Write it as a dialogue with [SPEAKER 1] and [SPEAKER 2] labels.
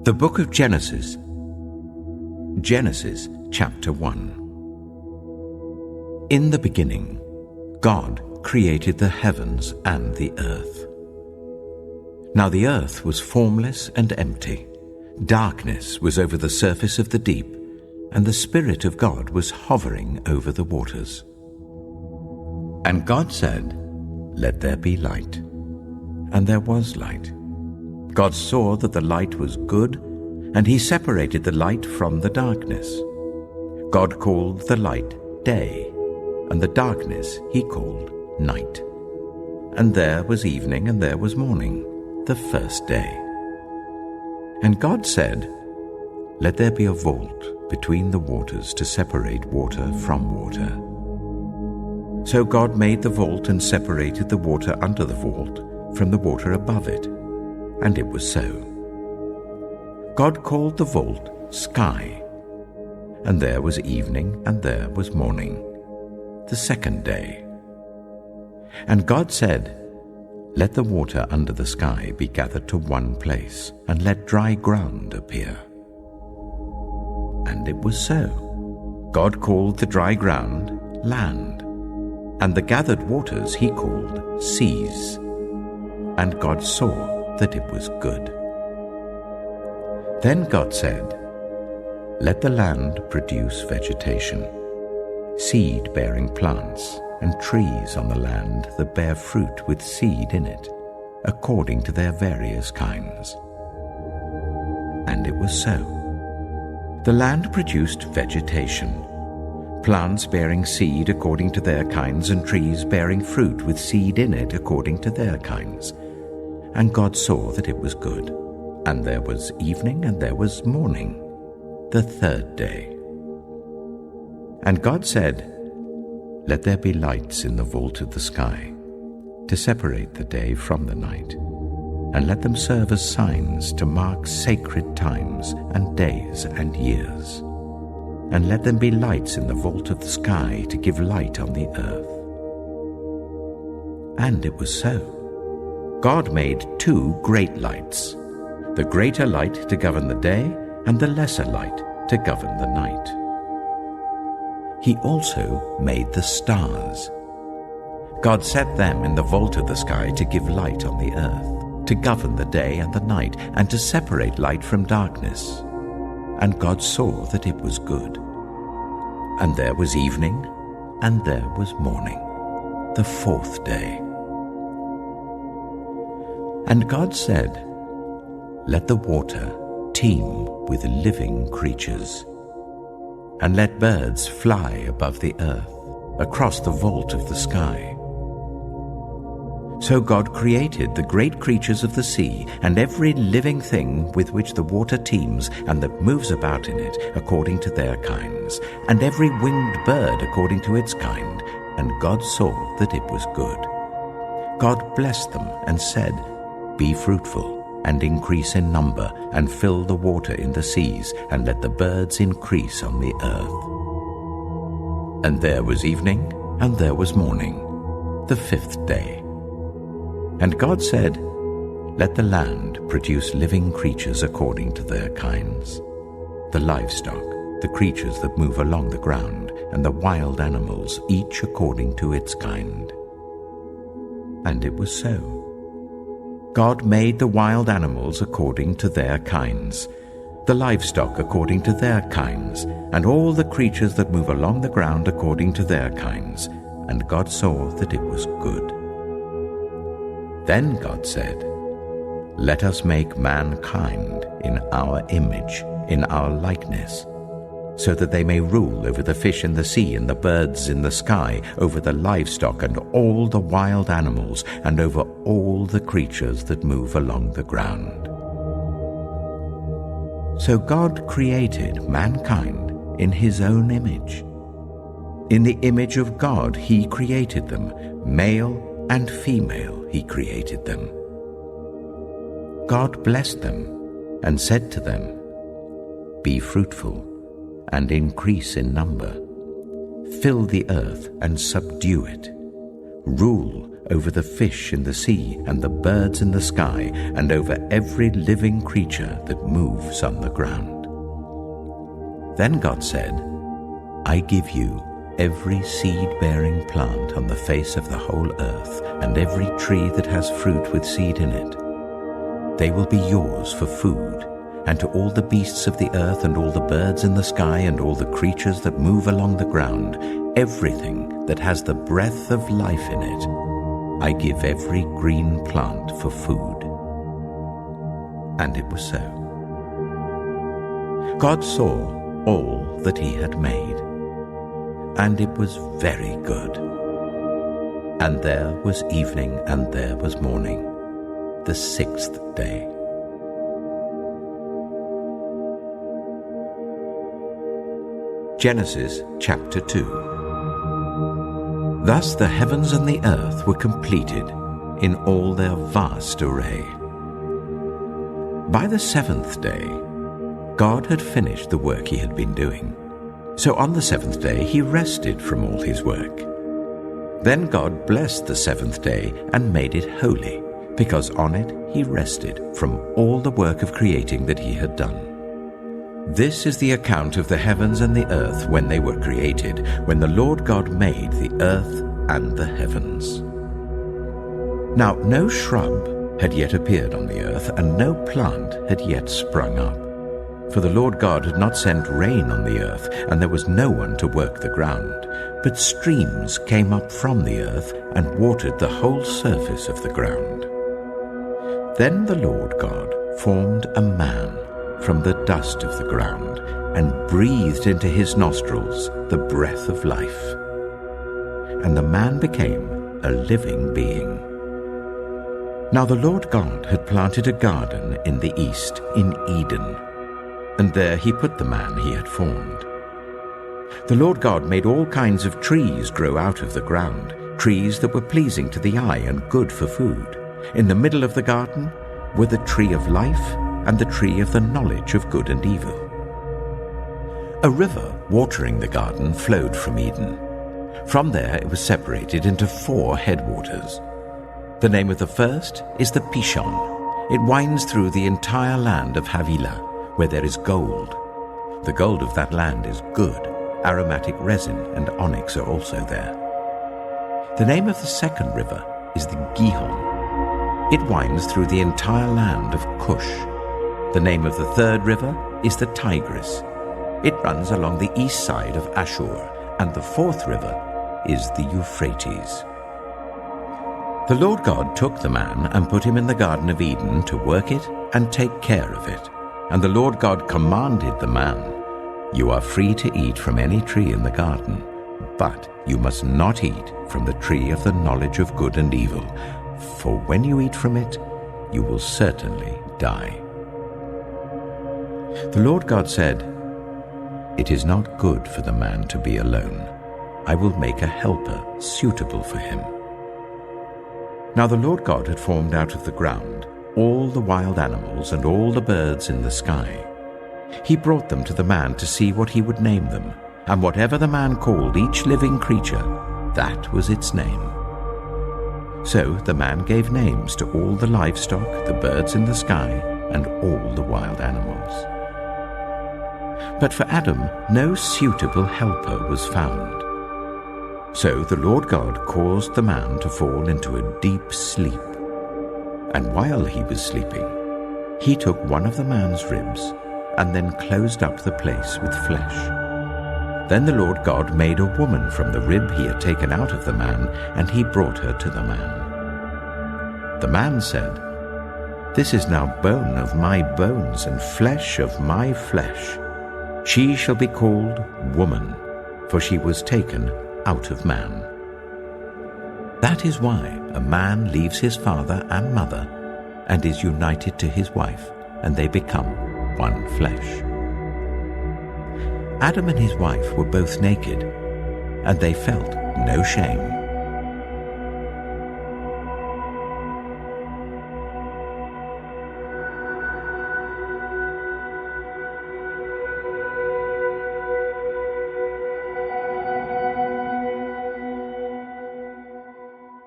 [SPEAKER 1] The Book of Genesis. Genesis chapter 1. In the beginning, God created the heavens and the earth. Now the earth was formless and empty. Darkness was over the surface of the deep, and the Spirit of God was hovering over the waters. And God said, "Let there be light." And there was light. God saw that the light was good, and he separated the light from the darkness. God called the light day, and the darkness he called night. And there was evening and there was morning, the first day. And God said, "Let there be a vault between the waters to separate water from water." So God made the vault and separated the water under the vault from the water above it. And it was so. God called the vault sky. And there was evening and there was morning, the second day. And God said, "Let the water under the sky be gathered to one place, and let dry ground appear." And it was so. God called the dry ground land, and the gathered waters he called seas. And God saw that it was good. Then God said, "Let the land produce vegetation, seed-bearing plants, and trees on the land that bear fruit with seed in it, according to their various kinds." And it was so. The land produced vegetation, plants bearing seed according to their kinds, and trees bearing fruit with seed in it according to their kinds. And God saw that it was good. And there was evening and there was morning, the third day. And God said, "Let there be lights in the vault of the sky, to separate the day from the night, and let them serve as signs to mark sacred times and days and years. And let them be lights in the vault of the sky to give light on the earth." And it was so. God made two great lights, the greater light to govern the day, and the lesser light to govern the night. He also made the stars. God set them in the vault of the sky to give light on the earth, to govern the day and the night, and to separate light from darkness. And God saw that it was good. And there was evening, and there was morning, the fourth day. And God said, "Let the water teem with living creatures, and let birds fly above the earth, across the vault of the sky." So God created the great creatures of the sea, and every living thing with which the water teems and that moves about in it according to their kinds, and every winged bird according to its kind. And God saw that it was good. God blessed them and said, "Be fruitful, and increase in number, and fill the water in the seas, and let the birds increase on the earth." And there was evening, and there was morning, the fifth day. And God said, "Let the land produce living creatures according to their kinds, the livestock, the creatures that move along the ground, and the wild animals, each according to its kind." And it was so. God made the wild animals according to their kinds, the livestock according to their kinds, and all the creatures that move along the ground according to their kinds. And God saw that it was good. Then God said, "Let us make mankind in our image, in our likeness, so that they may rule over the fish in the sea and the birds in the sky, over the livestock and all the wild animals, and over all the creatures that move along the ground." So God created mankind in his own image. In the image of God he created them, male and female he created them. God blessed them and said to them, "Be fruitful and increase in number. Fill the earth and subdue it. Rule over the fish in the sea and the birds in the sky, and over every living creature that moves on the ground. Then God said, I give you every seed-bearing plant on the face of the whole earth, and every tree that has fruit with seed in it. They will be yours for food, and to all the beasts of the earth and all the birds in the sky and all the creatures that move along the ground, everything that has the breath of life in it, I give every green plant for food. And it was so. God saw all that he had made, and it was very good. And there was evening and there was morning, the 6th day. Genesis chapter 2. Thus the heavens and the earth were completed in all their vast array. By the 7th day, God had finished the work he had been doing. So on the 7th day he rested from all his work. Then God blessed the 7th day and made it holy, because on it he rested from all the work of creating that he had done. This is the account of the heavens and the earth when they were created, when the Lord God made the earth and the heavens. Now no shrub had yet appeared on the earth, and no plant had yet sprung up. For the Lord God had not sent rain on the earth, and there was no one to work the ground. But streams came up from the earth and watered the whole surface of the ground. Then the Lord God formed a man from the dust of the ground, and breathed into his nostrils the breath of life. And the man became a living being. Now the Lord God had planted a garden in the east, in Eden, and there he put the man he had formed. The Lord God made all kinds of trees grow out of the ground, trees that were pleasing to the eye and good for food. In the middle of the garden were the tree of life and the tree of the knowledge of good and evil. A river watering the garden flowed from Eden. From there it was separated into 4 headwaters. The name of the first is the Pishon. It winds through the entire land of Havilah, where there is gold. The gold of that land is good. Aromatic resin and onyx are also there. The name of the second river is the Gihon. It winds through the entire land of Cush. The name of the third river is the Tigris. It runs along the east side of Ashur, and the fourth river is the Euphrates. The Lord God took the man and put him in the Garden of Eden to work it and take care of it. And the Lord God commanded the man, You are free to eat from any tree in the garden, but you must not eat from the tree of the knowledge of good and evil, for when you eat from it, you will certainly die. The Lord God said, It is not good for the man to be alone. I will make a helper suitable for him. Now the Lord God had formed out of the ground all the wild animals and all the birds in the sky. He brought them to the man to see what he would name them, and whatever the man called each living creature, that was its name. So the man gave names to all the livestock, the birds in the sky, and all the wild animals. But for Adam no suitable helper was found. So the Lord God caused the man to fall into a deep sleep. And while he was sleeping, he took one of the man's ribs and then closed up the place with flesh. Then the Lord God made a woman from the rib he had taken out of the man, and he brought her to the man. The man said, This is now bone of my bones and flesh of my flesh. She shall be called woman, for she was taken out of man. That is why a man leaves his father and mother and is united to his wife, and they become one flesh. Adam and his wife were both naked, and they felt no shame.